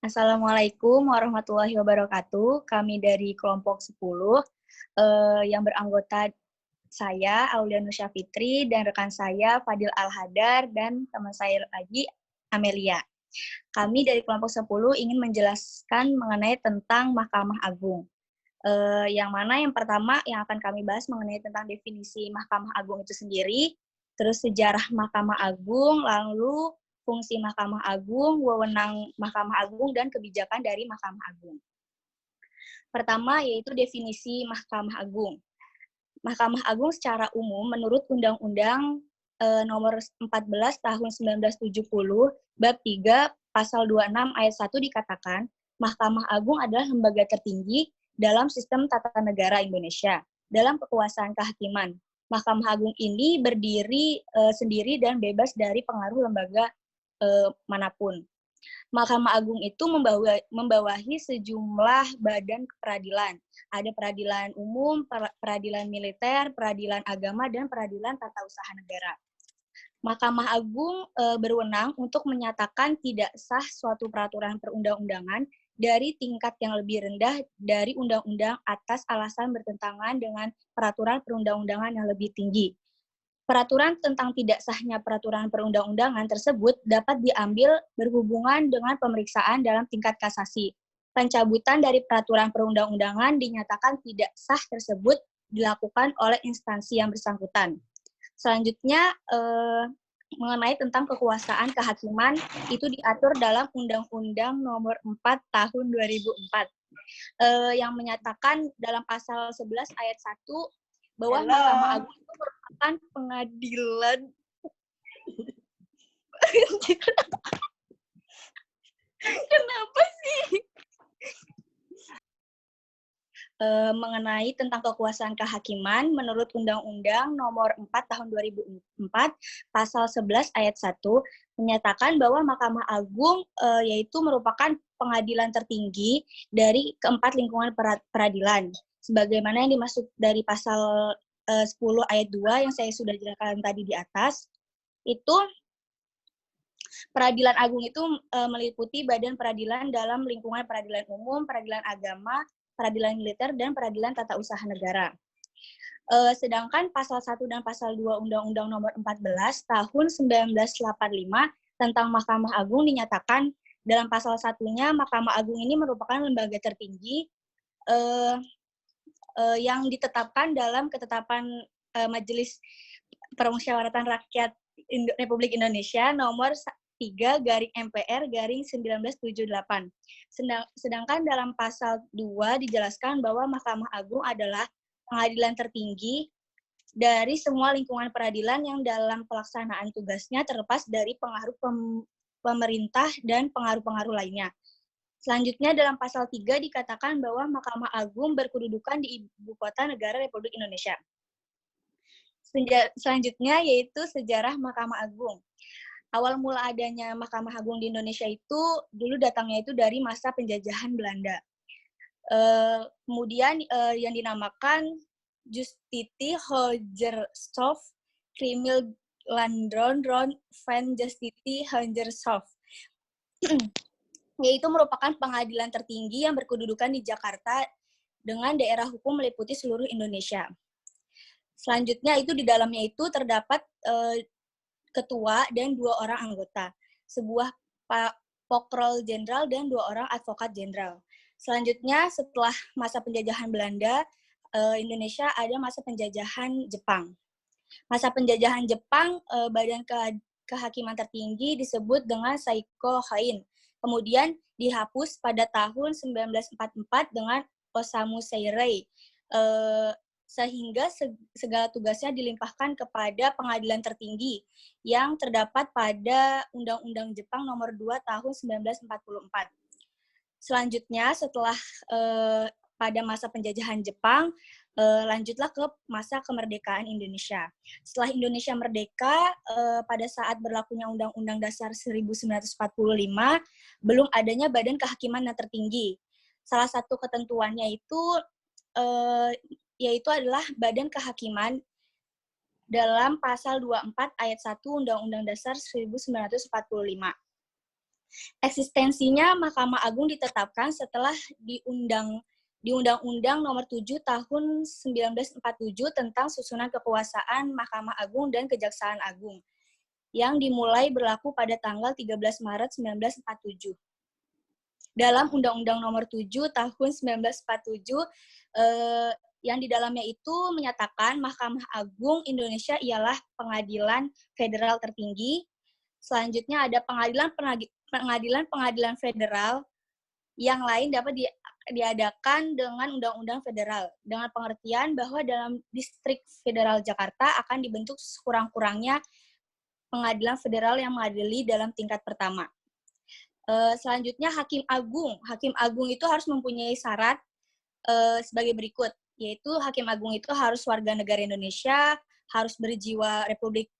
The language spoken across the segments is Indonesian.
Assalamualaikum warahmatullahi wabarakatuh. Kami dari kelompok 10 yang beranggota saya, Aulia Nusya Fitri, dan rekan saya, Fadil Al-Hadar, dan teman saya lagi, Amelia. Kami dari kelompok 10 ingin menjelaskan mengenai tentang Mahkamah Agung. Yang mana yang pertama yang akan kami bahas mengenai tentang definisi Mahkamah Agung itu sendiri, terus sejarah Mahkamah Agung, lalu fungsi Mahkamah Agung, wewenang Mahkamah Agung, dan kebijakan dari Mahkamah Agung. Pertama yaitu definisi Mahkamah Agung. Mahkamah Agung secara umum menurut Undang-Undang Nomor 14 Tahun 1970, Bab 3, Pasal 26 Ayat 1 dikatakan, Mahkamah Agung adalah lembaga tertinggi dalam sistem tata negara Indonesia, dalam kekuasaan kehakiman. Mahkamah Agung ini berdiri sendiri dan bebas dari pengaruh lembaga manapun. Mahkamah Agung itu membawahi sejumlah badan peradilan. Ada peradilan umum, peradilan militer, peradilan agama, dan peradilan tata usaha negara. Mahkamah Agung berwenang untuk menyatakan tidak sah suatu peraturan perundang-undangan dari tingkat yang lebih rendah dari undang-undang atas alasan bertentangan dengan peraturan perundang-undangan yang lebih tinggi. Peraturan tentang tidak sahnya peraturan perundang-undangan tersebut dapat diambil berhubungan dengan pemeriksaan dalam tingkat kasasi. Pencabutan dari peraturan perundang-undangan dinyatakan tidak sah tersebut dilakukan oleh instansi yang bersangkutan. Selanjutnya, mengenai tentang kekuasaan kehakiman itu diatur dalam Undang-Undang Nomor 4 Tahun 2004 yang menyatakan dalam pasal 11 ayat 1 bahwa Mahkamah Agung itu merupakan pengadilan kenapa sih? Mengenai tentang kekuasaan kehakiman menurut Undang-Undang Nomor 4 Tahun 2004 Pasal 11 ayat 1 menyatakan bahwa Mahkamah Agung yaitu merupakan pengadilan tertinggi dari keempat lingkungan peradilan. Sebagaimana yang dimaksud dari pasal 10 ayat 2 yang saya sudah jelaskan tadi di atas, itu Peradilan Agung itu meliputi badan peradilan dalam lingkungan peradilan umum, peradilan agama, peradilan militer, dan peradilan tata usaha negara. Sedangkan pasal 1 dan pasal 2 Undang-Undang Nomor 14 Tahun 1985 tentang Mahkamah Agung dinyatakan dalam pasal 1-nya Mahkamah Agung ini merupakan lembaga tertinggi yang ditetapkan dalam ketetapan Majelis Permusyawaratan Rakyat Republik Indonesia nomor 3/MPR/1978. Sedangkan dalam pasal 2 dijelaskan bahwa Mahkamah Agung adalah pengadilan tertinggi dari semua lingkungan peradilan yang dalam pelaksanaan tugasnya terlepas dari pengaruh pemerintah dan pengaruh-pengaruh lainnya. Selanjutnya dalam pasal 3 dikatakan bahwa Mahkamah Agung berkedudukan di Ibu Kota Negara Republik Indonesia. Selanjutnya yaitu sejarah Mahkamah Agung. Awal mula adanya Mahkamah Agung di Indonesia itu dulu datangnya itu dari masa penjajahan Belanda. Kemudian yang dinamakan Justiti Hogershof Kriminallandron van Justiti Hogershof, yaitu merupakan pengadilan tertinggi yang berkedudukan di Jakarta dengan daerah hukum meliputi seluruh Indonesia. Selanjutnya itu di dalamnya itu terdapat ketua dan 2 orang anggota, sebuah Pokral Jenderal dan 2 orang advokat jenderal. Selanjutnya setelah masa penjajahan Belanda, Indonesia ada masa penjajahan Jepang. Masa penjajahan Jepang, badan kehakiman tertinggi disebut dengan Saiko Hain. Kemudian dihapus pada tahun 1944 dengan Osamu Seirei. Sehingga segala tugasnya dilimpahkan kepada pengadilan tertinggi yang terdapat pada Undang-Undang Jepang Nomor 2 Tahun 1944. Selanjutnya setelah pada masa penjajahan Jepang, lanjutlah ke masa kemerdekaan Indonesia. Setelah Indonesia merdeka, pada saat berlakunya Undang-Undang Dasar 1945, belum adanya badan kehakiman yang tertinggi. Salah satu ketentuannya itu yaitu adalah badan kehakiman dalam pasal 24 ayat 1 Undang-Undang Dasar 1945. Eksistensinya Mahkamah Agung ditetapkan setelah di Undang-Undang Nomor 7 Tahun 1947 tentang susunan kekuasaan Mahkamah Agung dan Kejaksaan Agung yang dimulai berlaku pada tanggal 13 Maret 1947. Dalam Undang-Undang Nomor 7 Tahun 1947 yang di dalamnya itu menyatakan Mahkamah Agung Indonesia ialah pengadilan federal tertinggi. Selanjutnya ada pengadilan federal yang lain dapat diadakan dengan undang-undang federal, dengan pengertian bahwa dalam distrik federal Jakarta akan dibentuk sekurang-kurangnya pengadilan federal yang mengadili dalam tingkat pertama. Selanjutnya Hakim Agung. Hakim Agung itu harus mempunyai syarat sebagai berikut, yaitu Hakim Agung itu harus warga negara Indonesia, harus berjiwa Republik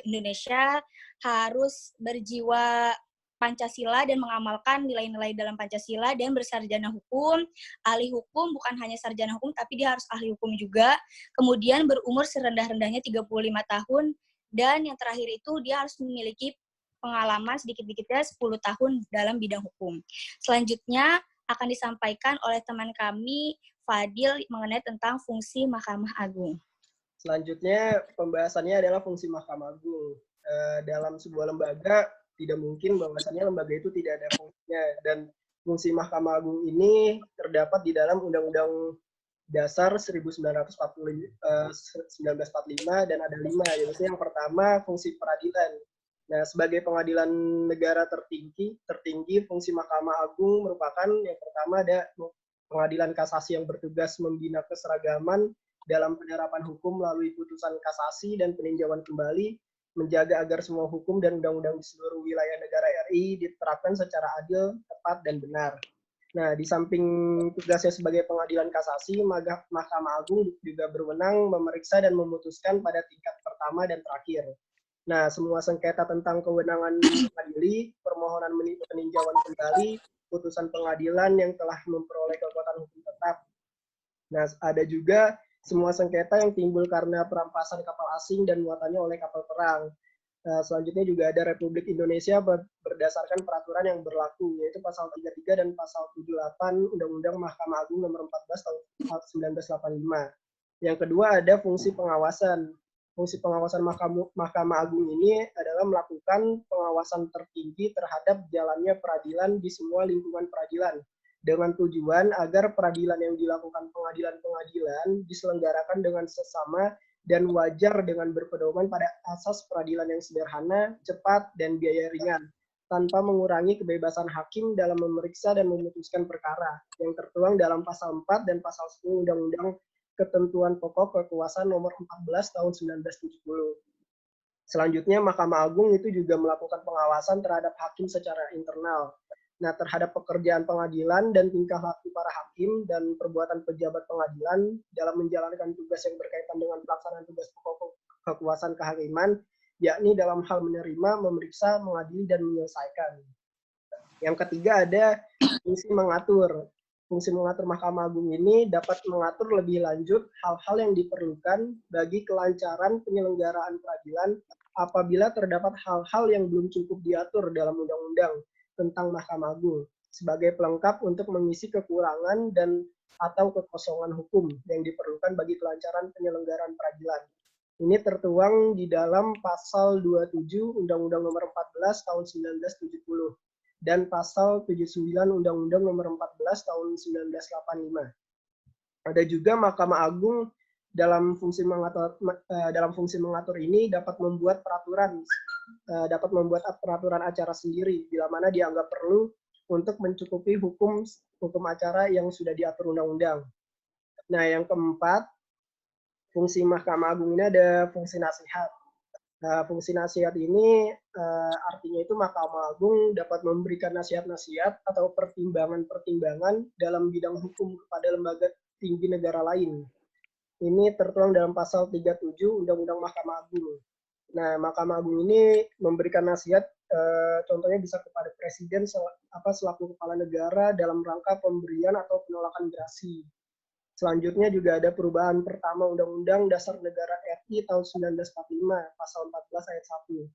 Indonesia, harus berjiwa Pancasila dan mengamalkan nilai-nilai dalam Pancasila, dan bersarjana hukum, ahli hukum, bukan hanya sarjana hukum, tapi dia harus ahli hukum juga, kemudian berumur serendah-rendahnya 35 tahun, dan yang terakhir itu dia harus memiliki pengalaman sedikit-sedikitnya 10 tahun dalam bidang hukum. Selanjutnya akan disampaikan oleh teman kami, Fadil, mengenai tentang fungsi Mahkamah Agung. Selanjutnya pembahasannya adalah fungsi Mahkamah Agung. Dalam sebuah lembaga tidak mungkin bahwasannya lembaga itu tidak ada fungsinya, dan fungsi Mahkamah Agung ini terdapat di dalam Undang-Undang Dasar 1945 dan ada 5, yaitu yang pertama fungsi peradilan. Nah, sebagai pengadilan negara tertinggi, fungsi Mahkamah Agung merupakan yang pertama ada pengadilan kasasi yang bertugas membina keseragaman dalam penerapan hukum melalui putusan kasasi dan peninjauan kembali, menjaga agar semua hukum dan undang-undang di seluruh wilayah negara RI diterapkan secara adil, tepat, dan benar. Nah, di samping tugasnya sebagai pengadilan kasasi, Mahkamah Agung juga berwenang memeriksa dan memutuskan pada tingkat pertama dan terakhir. Nah, semua sengketa tentang kewenangan mengadili, permohonan peninjauan kembali, putusan pengadilan yang telah memperoleh kekuatan hukum tetap. Nah, ada juga semua sengketa yang timbul karena perampasan kapal asing dan muatannya oleh kapal perang. Selanjutnya juga ada Republik Indonesia berdasarkan peraturan yang berlaku, yaitu pasal 33 dan pasal 78 Undang-Undang Mahkamah Agung nomor 14 tahun 1985. Yang kedua ada fungsi pengawasan. Fungsi pengawasan Mahkamah Agung ini adalah melakukan pengawasan tertinggi terhadap jalannya peradilan di semua lingkungan peradilan, dengan tujuan agar peradilan yang dilakukan pengadilan-pengadilan diselenggarakan dengan sesama dan wajar dengan berpedoman pada asas peradilan yang sederhana, cepat, dan biaya ringan, tanpa mengurangi kebebasan hakim dalam memeriksa dan memutuskan perkara, yang tertuang dalam pasal 4 dan pasal 10 Undang-Undang Ketentuan Pokok Kekuasaan nomor 14 tahun 1970. Selanjutnya, Mahkamah Agung itu juga melakukan pengawasan terhadap hakim secara internal. Nah, terhadap pekerjaan pengadilan dan tingkah laku para hakim dan perbuatan pejabat pengadilan dalam menjalankan tugas yang berkaitan dengan pelaksanaan tugas pokok kekuasaan kehakiman, yakni dalam hal menerima, memeriksa, mengadili, dan menyelesaikan. Yang ketiga ada fungsi mengatur. Fungsi mengatur Mahkamah Agung ini dapat mengatur lebih lanjut hal-hal yang diperlukan bagi kelancaran penyelenggaraan peradilan apabila terdapat hal-hal yang belum cukup diatur dalam undang-undang tentang Mahkamah Agung sebagai pelengkap untuk mengisi kekurangan dan atau kekosongan hukum yang diperlukan bagi kelancaran penyelenggaraan peradilan. Ini tertuang di dalam pasal 27 Undang-Undang Nomor 14 Tahun 1970 dan pasal 79 Undang-Undang Nomor 14 Tahun 1985. Ada juga Mahkamah Agung dalam fungsi mengatur ini dapat membuat peraturan acara sendiri bila mana dianggap perlu untuk mencukupi hukum acara yang sudah diatur undang-undang. Nah, yang keempat, fungsi Mahkamah Agung ini ada fungsi nasihat. Fungsi nasihat ini artinya itu Mahkamah Agung dapat memberikan nasihat-nasihat atau pertimbangan-pertimbangan dalam bidang hukum kepada lembaga tinggi negara lain. Ini tertuang dalam pasal 37 Undang-Undang Mahkamah Agung. Nah, Mahkamah Agung ini memberikan nasihat, contohnya bisa kepada Presiden selaku kepala negara dalam rangka pemberian atau penolakan gerasi. Selanjutnya juga ada perubahan pertama Undang-Undang Dasar Negara RI tahun 1945, pasal 14 ayat 1.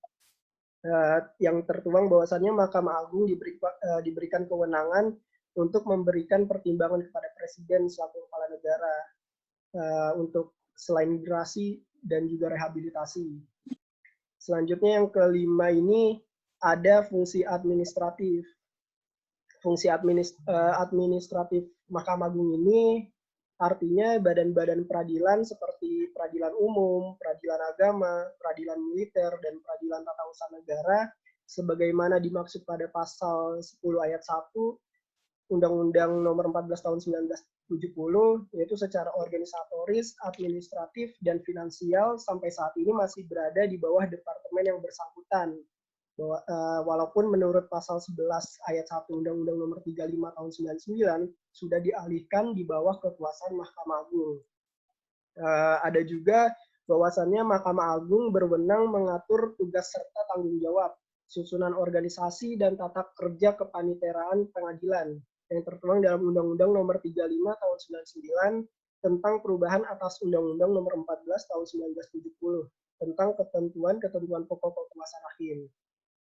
yang tertuang bahwasannya Mahkamah Agung diberikan kewenangan untuk memberikan pertimbangan kepada Presiden selaku kepala negara untuk selain migrasi dan juga rehabilitasi. Selanjutnya yang kelima ini ada fungsi administratif. Fungsi administratif Mahkamah Agung ini artinya badan-badan peradilan seperti peradilan umum, peradilan agama, peradilan militer, dan peradilan tata usaha negara sebagaimana dimaksud pada pasal 10 ayat 1 Undang-Undang Nomor 14 Tahun 1970, yaitu secara organisatoris, administratif, dan finansial sampai saat ini masih berada di bawah departemen yang bersangkutan. Walaupun menurut pasal 11 ayat 1 Undang-Undang Nomor 35 Tahun 99 sudah dialihkan di bawah kekuasaan Mahkamah Agung. Ada juga bahwasannya Mahkamah Agung berwenang mengatur tugas serta tanggung jawab, susunan organisasi dan tata kerja kepaniteraan pengadilan yang tertuang dalam Undang-Undang Nomor 35 Tahun 99 tentang perubahan atas Undang-Undang Nomor 14 Tahun 1970 tentang ketentuan pokok kekuasaan hakim.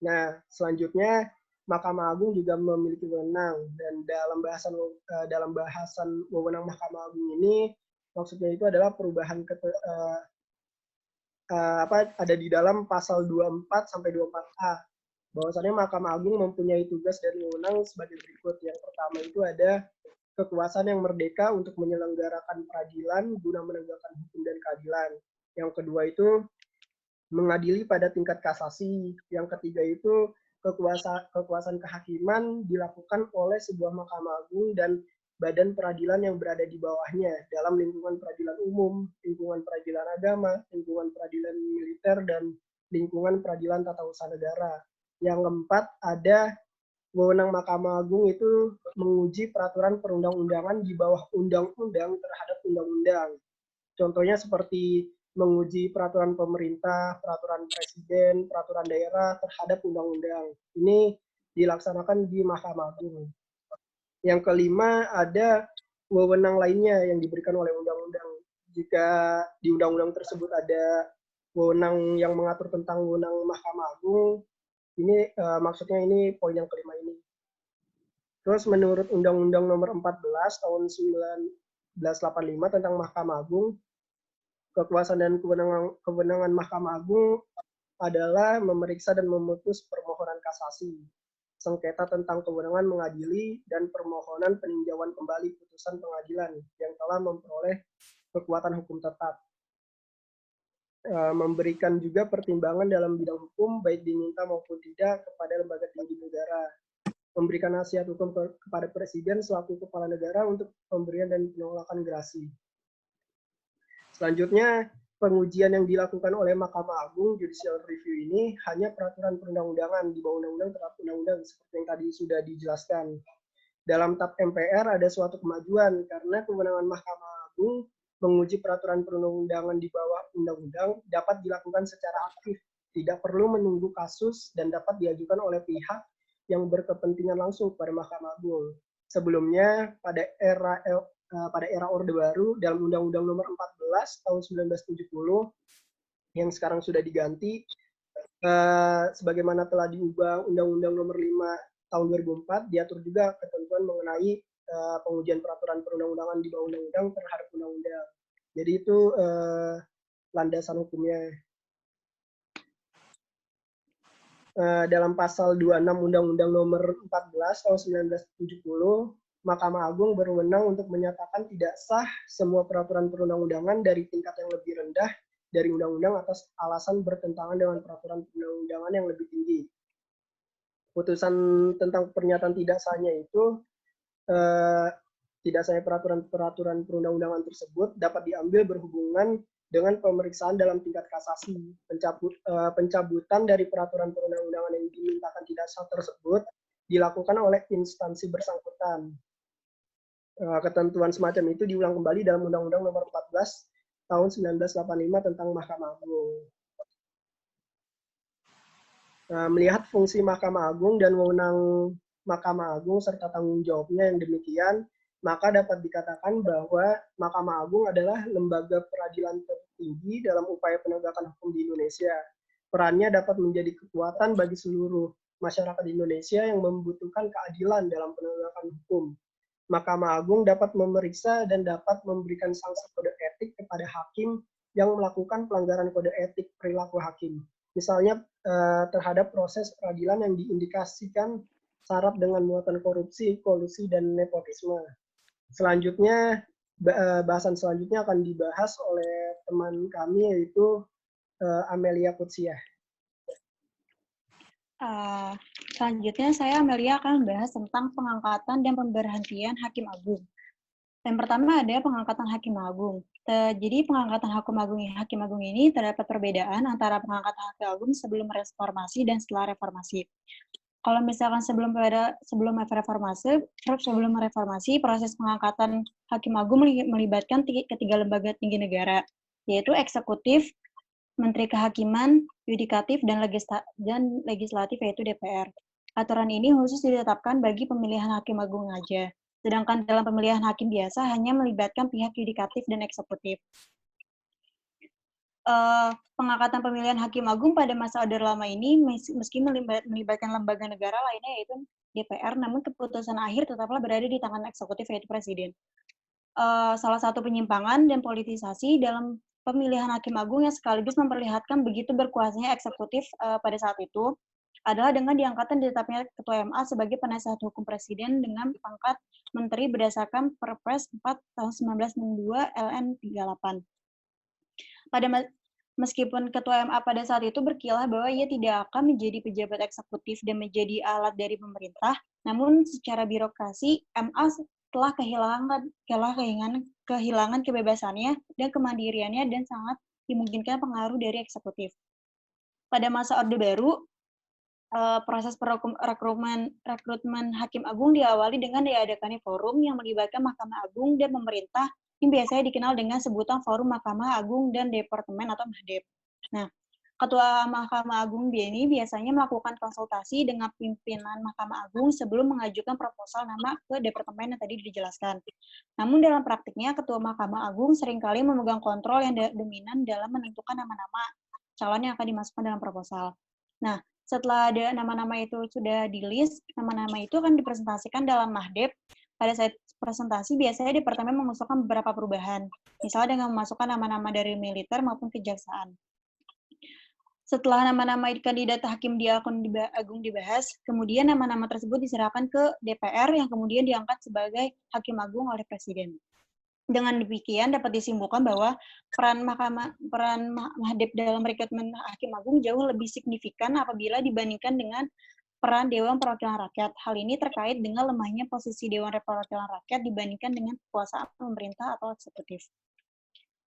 Nah, selanjutnya Mahkamah Agung juga memiliki wewenang dan dalam bahasan wewenang Mahkamah Agung ini maksudnya itu adalah perubahan ada di dalam pasal 24 sampai 24A. Bahwasannya Mahkamah Agung mempunyai tugas dan wewenang sebagai berikut. Yang pertama itu ada kekuasaan yang merdeka untuk menyelenggarakan peradilan guna menegakkan hukum dan keadilan. Yang kedua itu mengadili pada tingkat kasasi. Yang ketiga itu kekuasaan kehakiman dilakukan oleh sebuah Mahkamah Agung dan badan peradilan yang berada di bawahnya dalam lingkungan peradilan umum, lingkungan peradilan agama, lingkungan peradilan militer, dan lingkungan peradilan tata usaha negara. Yang keempat ada wewenang Mahkamah Agung itu menguji peraturan perundang-undangan di bawah undang-undang terhadap undang-undang. Contohnya seperti menguji peraturan pemerintah, peraturan presiden, peraturan daerah terhadap undang-undang. Ini dilaksanakan di Mahkamah Agung. Yang kelima ada wewenang lainnya yang diberikan oleh undang-undang. Jika di undang-undang tersebut ada wewenang yang mengatur tentang wewenang Mahkamah Agung, ini maksudnya ini poin yang kelima ini. Terus menurut Undang-Undang Nomor 14 Tahun 1985 tentang Mahkamah Agung, kekuasaan dan kewenangan Mahkamah Agung adalah memeriksa dan memutus permohonan kasasi, sengketa tentang kewenangan mengadili, dan permohonan peninjauan kembali putusan pengadilan yang telah memperoleh kekuatan hukum tetap. Memberikan juga pertimbangan dalam bidang hukum, baik diminta maupun tidak, kepada lembaga tinggi negara. Memberikan nasihat hukum kepada Presiden selaku kepala negara untuk pemberian dan penolakan gerasi. Selanjutnya, pengujian yang dilakukan oleh Mahkamah Agung Judicial Review ini hanya peraturan perundang-undangan di bawah undang-undang terhadap undang-undang seperti yang tadi sudah dijelaskan. Dalam TAP MPR ada suatu kemajuan karena kewenangan Mahkamah Agung menguji peraturan perundang-undangan di bawah undang-undang dapat dilakukan secara aktif, tidak perlu menunggu kasus dan dapat diajukan oleh pihak yang berkepentingan langsung kepada Mahkamah Agung. Sebelumnya pada era Orde Baru dalam Undang-Undang Nomor 14 Tahun 1970 yang sekarang sudah diganti sebagaimana telah diubah Undang-Undang Nomor 5 Tahun 2004 diatur juga ketentuan mengenai pengujian peraturan perundang-undangan di bawah undang-undang terhadap undang-undang. Jadi itu landasan hukumnya. Dalam pasal 26 Undang-Undang Nomor 14 Tahun 1970, Mahkamah Agung berwenang untuk menyatakan tidak sah semua peraturan perundang-undangan dari tingkat yang lebih rendah dari undang-undang atas alasan bertentangan dengan peraturan perundang-undangan yang lebih tinggi. Putusan tentang pernyataan tidak sahnya itu tidak sahnya peraturan perundang-undangan tersebut dapat diambil berhubungan dengan pemeriksaan dalam tingkat kasasi. Pencabutan dari peraturan perundang-undangan yang dimintakan tidak sah tersebut dilakukan oleh instansi bersangkutan. Ketentuan semacam itu diulang kembali dalam Undang-Undang Nomor 14 Tahun 1985 tentang Mahkamah Agung. Melihat fungsi Mahkamah Agung dan wewenang Mahkamah Agung serta tanggung jawabnya yang demikian, maka dapat dikatakan bahwa Mahkamah Agung adalah lembaga peradilan tertinggi dalam upaya penegakan hukum di Indonesia. Perannya dapat menjadi kekuatan bagi seluruh masyarakat Indonesia yang membutuhkan keadilan dalam penegakan hukum. Mahkamah Agung dapat memeriksa dan dapat memberikan sanksi kode etik kepada hakim yang melakukan pelanggaran kode etik perilaku hakim. Misalnya terhadap proses peradilan yang diindikasikan syarat dengan muatan korupsi, kolusi, dan nepotisme. Selanjutnya, bahasan selanjutnya akan dibahas oleh teman kami yaitu Amelia Kutsiah. Selanjutnya saya Amelia akan membahas tentang pengangkatan dan pemberhentian Hakim Agung. Yang pertama ada pengangkatan Hakim Agung. Jadi pengangkatan Hakim Agung ini terdapat perbedaan antara pengangkatan Hakim Agung sebelum reformasi dan setelah reformasi. Kalau misalkan sebelum reformasi, proses pengangkatan Hakim Agung melibatkan ketiga lembaga tinggi negara, yaitu eksekutif, Menteri Kehakiman, Yudikatif, dan Legislatif, yaitu DPR. Aturan ini khusus ditetapkan bagi pemilihan Hakim Agung saja. Sedangkan dalam pemilihan hakim biasa hanya melibatkan pihak yudikatif dan eksekutif. Pengangkatan pemilihan Hakim Agung pada masa Orde Lama ini meski melibatkan lembaga negara lainnya yaitu DPR, namun keputusan akhir tetaplah berada di tangan eksekutif yaitu Presiden. Salah satu penyimpangan dan politisasi dalam pemilihan Hakim Agung yang sekaligus memperlihatkan begitu berkuasanya eksekutif pada saat itu adalah dengan diangkatan ditetapnya Ketua MA sebagai penasihat hukum Presiden dengan pangkat Menteri berdasarkan Perpres 4 tahun 1962 LN 38. Meskipun Ketua MA pada saat itu berkilah bahwa ia tidak akan menjadi pejabat eksekutif dan menjadi alat dari pemerintah, namun secara birokrasi MA telah kehilangan kebebasannya dan kemandiriannya dan sangat dimungkinkan pengaruh dari eksekutif. Pada masa Orde Baru, proses rekrutmen Hakim Agung diawali dengan diadakannya forum yang melibatkan Mahkamah Agung dan pemerintah yang biasanya dikenal dengan sebutan Forum Mahkamah Agung dan Departemen atau MAHDEP. Nah, Ketua Mahkamah Agung ini biasanya melakukan konsultasi dengan pimpinan Mahkamah Agung sebelum mengajukan proposal nama ke Departemen yang tadi dijelaskan. Namun dalam praktiknya, Ketua Mahkamah Agung seringkali memegang kontrol yang dominan dalam menentukan nama-nama calon yang akan dimasukkan dalam proposal. Nah, setelah ada nama-nama itu sudah di-list, nama-nama itu akan dipresentasikan dalam MAHDEP. Pada saat presentasi, biasanya Departemen mengusulkan beberapa perubahan, misalnya dengan memasukkan nama-nama dari militer maupun kejaksaan. Setelah nama-nama kandidat hakim di Agung dibahas, kemudian nama-nama tersebut diserahkan ke DPR yang kemudian diangkat sebagai Hakim Agung oleh Presiden. Dengan demikian dapat disimpulkan bahwa peran MAHDEP dalam rekrutmen Hakim Agung jauh lebih signifikan apabila dibandingkan dengan peran Dewan Perwakilan Rakyat. Hal ini terkait dengan lemahnya posisi Dewan Perwakilan Rakyat dibandingkan dengan kekuasaan pemerintah atau eksekutif.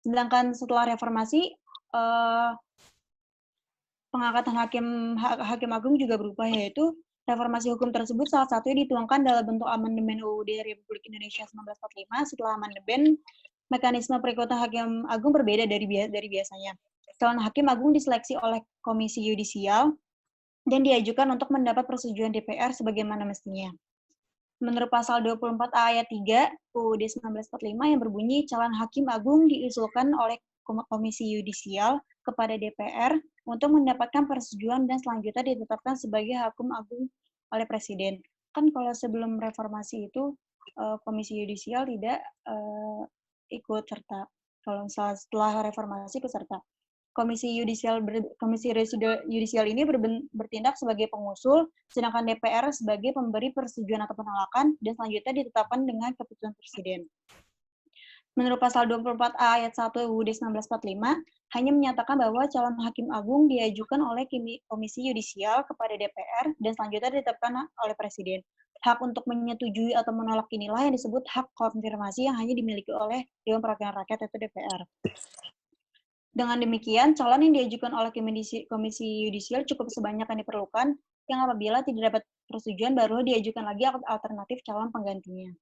Sedangkan setelah reformasi, pengangkatan Hakim Agung juga berubah, yaitu reformasi hukum tersebut salah satunya dituangkan dalam bentuk amandemen UUD Republik Indonesia 1945. Setelah amandemen, mekanisme perekrutan Hakim Agung berbeda dari biasanya. Calon Hakim Agung diseleksi oleh Komisi Yudisial dan diajukan untuk mendapat persetujuan DPR sebagaimana mestinya. Menurut pasal 24 ayat 3 UUD 1945 yang berbunyi calon Hakim Agung diusulkan oleh Komisi Yudisial kepada DPR untuk mendapatkan persetujuan dan selanjutnya ditetapkan sebagai Hakim Agung oleh Presiden. Kan kalau sebelum reformasi itu Komisi Yudisial tidak ikut serta. Kalau setelah reformasi ikut serta. Komisi Yudisial ini bertindak sebagai pengusul, sedangkan DPR sebagai pemberi persetujuan atau penolakan, dan selanjutnya ditetapkan dengan keputusan Presiden. Menurut pasal 24A ayat 1 UUD 1945, hanya menyatakan bahwa calon Hakim Agung diajukan oleh Komisi Yudisial kepada DPR dan selanjutnya ditetapkan oleh Presiden. Hak untuk menyetujui atau menolak inilah yang disebut hak konfirmasi yang hanya dimiliki oleh Dewan Perwakilan Rakyat atau DPR. Dengan demikian, calon yang diajukan oleh Komisi Yudisial cukup sebanyak yang diperlukan, yang apabila tidak dapat persetujuan baru diajukan lagi alternatif calon penggantinya.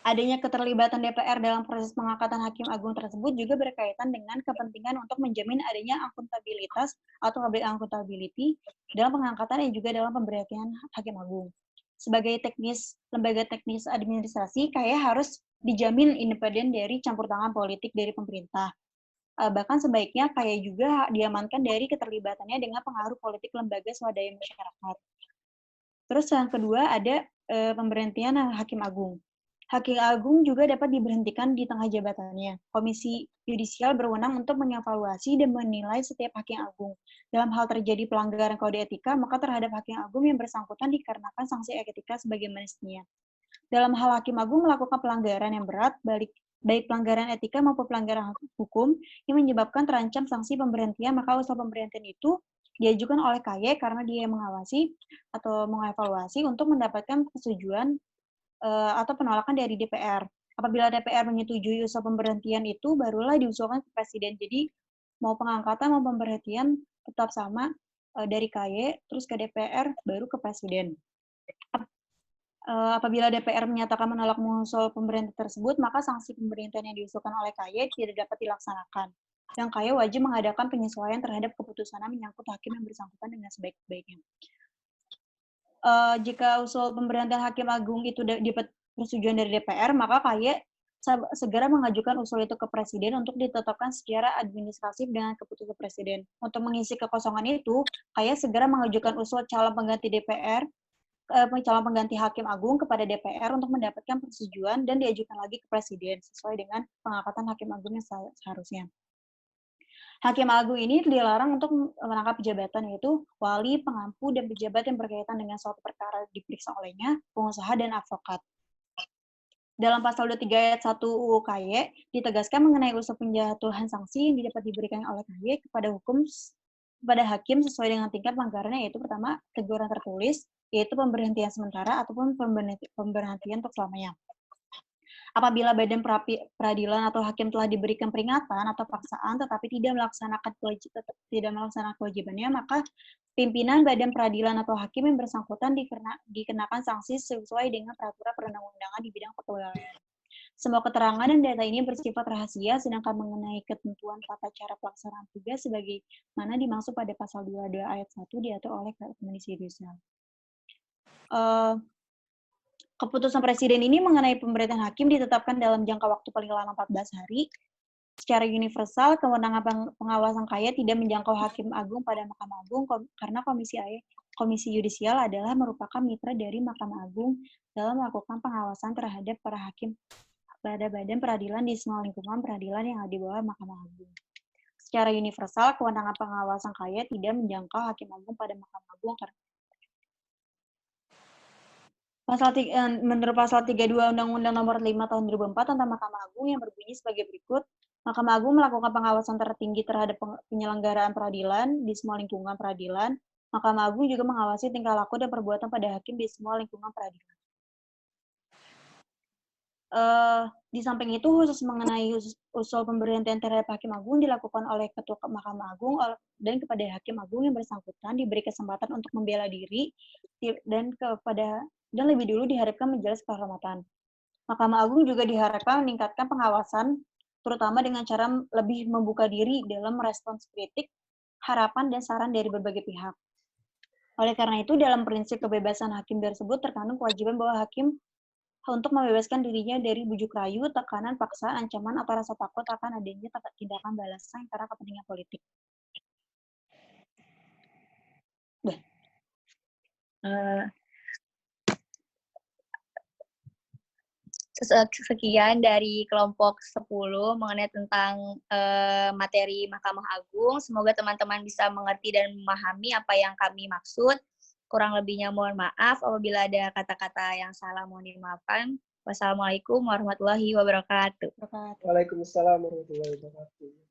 Adanya keterlibatan DPR dalam proses pengangkatan Hakim Agung tersebut juga berkaitan dengan kepentingan untuk menjamin adanya akuntabilitas atau public accountability dalam pengangkatan dan juga dalam pemberhentian Hakim Agung. Sebagai lembaga teknis administrasi, KAI harus dijamin independen dari campur tangan politik dari pemerintah. Bahkan sebaiknya kayak juga diamankan dari keterlibatannya dengan pengaruh politik lembaga swadaya masyarakat. Terus yang kedua ada pemberhentian Hakim Agung. Hakim Agung juga dapat diberhentikan di tengah jabatannya. Komisi Yudisial berwenang untuk mengevaluasi dan menilai setiap Hakim Agung. Dalam hal terjadi pelanggaran kode etika, maka terhadap Hakim Agung yang bersangkutan dikarenakan sanksi etika sebagai mestinya. Dalam hal Hakim Agung melakukan pelanggaran yang berat, baik pelanggaran etika maupun pelanggaran hukum yang menyebabkan terancam sanksi pemberhentian, maka usul pemberhentian itu diajukan oleh KY karena dia mengawasi atau mengevaluasi untuk mendapatkan persetujuan atau penolakan dari DPR. Apabila DPR menyetujui usul pemberhentian itu, barulah diusulkan ke Presiden. Jadi, mau pengangkatan mau pemberhentian tetap sama dari KY, terus ke DPR, baru ke Presiden. Apabila DPR menyatakan menolak mengusul pemberhentian tersebut, maka sanksi pemberhentian yang diusulkan oleh KY tidak dapat dilaksanakan. Yang KY wajib mengadakan penyesuaian terhadap keputusan menyangkut hakim yang bersangkutan dengan sebaik-baiknya. Jika usul pemberhentian Hakim Agung itu dapat persetujuan dari DPR, maka KY segera mengajukan usul itu ke Presiden untuk ditetapkan secara administratif dengan keputusan Presiden. Untuk mengisi kekosongan itu, KY segera mengajukan usul calon pengganti DPR, calon pengganti Hakim Agung kepada DPR untuk mendapatkan persetujuan dan diajukan lagi ke Presiden sesuai dengan pengangkatan Hakim Agung yang seharusnya. Hakim Agung ini dilarang untuk menangkap jabatan, yaitu wali, pengampu, dan pejabat yang berkaitan dengan suatu perkara diperiksa olehnya, pengusaha, dan advokat. Dalam pasal 23 ayat 1 UU KY ditegaskan mengenai usul penjatuhan sanksi yang dapat diberikan oleh KY kepada hakim sesuai dengan tingkat pelanggarannya, yaitu pertama, teguran tertulis, yaitu pemberhentian sementara ataupun pemberhentian untuk selamanya. Apabila badan peradilan atau hakim telah diberikan peringatan atau paksaan tetapi tidak melaksanakan kewajibannya, maka pimpinan badan peradilan atau hakim yang bersangkutan dikenakan sanksi sesuai dengan peraturan perundang-undangan di bidang kepegawaian. Semua keterangan dan data ini bersifat rahasia, sedangkan mengenai ketentuan tata cara pelaksanaan tugas sebagaimana dimaksud pada pasal 22 ayat 1 diatur oleh Komisi Yudisial. Keputusan Presiden ini mengenai pemberhentian hakim ditetapkan dalam jangka waktu paling lama 14 hari. Secara universal, kewenangan pengawasan KY tidak menjangkau Hakim Agung pada Mahkamah Agung karena Komisi Yudisial adalah merupakan mitra dari Mahkamah Agung dalam melakukan pengawasan terhadap para hakim pada badan peradilan di semua lingkungan peradilan yang ada di bawah Mahkamah Agung. Secara universal, kewenangan pengawasan KY tidak menjangkau Hakim Agung pada Mahkamah Agung karena menurut pasal 32 Undang-Undang Nomor 5 Tahun 2004 tentang Mahkamah Agung yang berbunyi sebagai berikut, Mahkamah Agung melakukan pengawasan tertinggi terhadap penyelenggaraan peradilan di semua lingkungan peradilan. Mahkamah Agung juga mengawasi tingkah laku dan perbuatan pada hakim di semua lingkungan peradilan. Di samping itu, khusus mengenai usul pemberhentian terhadap Hakim Agung dilakukan oleh Ketua Mahkamah Agung dan kepada Hakim Agung yang bersangkutan diberi kesempatan untuk membela diri dan lebih dulu diharapkan menjelas kehormatan. Mahkamah Agung juga diharapkan meningkatkan pengawasan, terutama dengan cara lebih membuka diri dalam merespons kritik, harapan, dan saran dari berbagai pihak. Oleh karena itu, dalam prinsip kebebasan hakim tersebut terkandung kewajiban bahwa hakim untuk membebaskan dirinya dari bujuk rayu, tekanan, paksaan, ancaman, atau rasa takut akan adanya tindakan balasan karena kepentingan politik. Sekian dari kelompok 10 mengenai tentang materi Mahkamah Agung. Semoga teman-teman bisa mengerti dan memahami apa yang kami maksud. Kurang lebihnya mohon maaf. Apabila ada kata-kata yang salah mohon dimaafkan. Wassalamualaikum warahmatullahi wabarakatuh. Waalaikumsalam warahmatullahi wabarakatuh.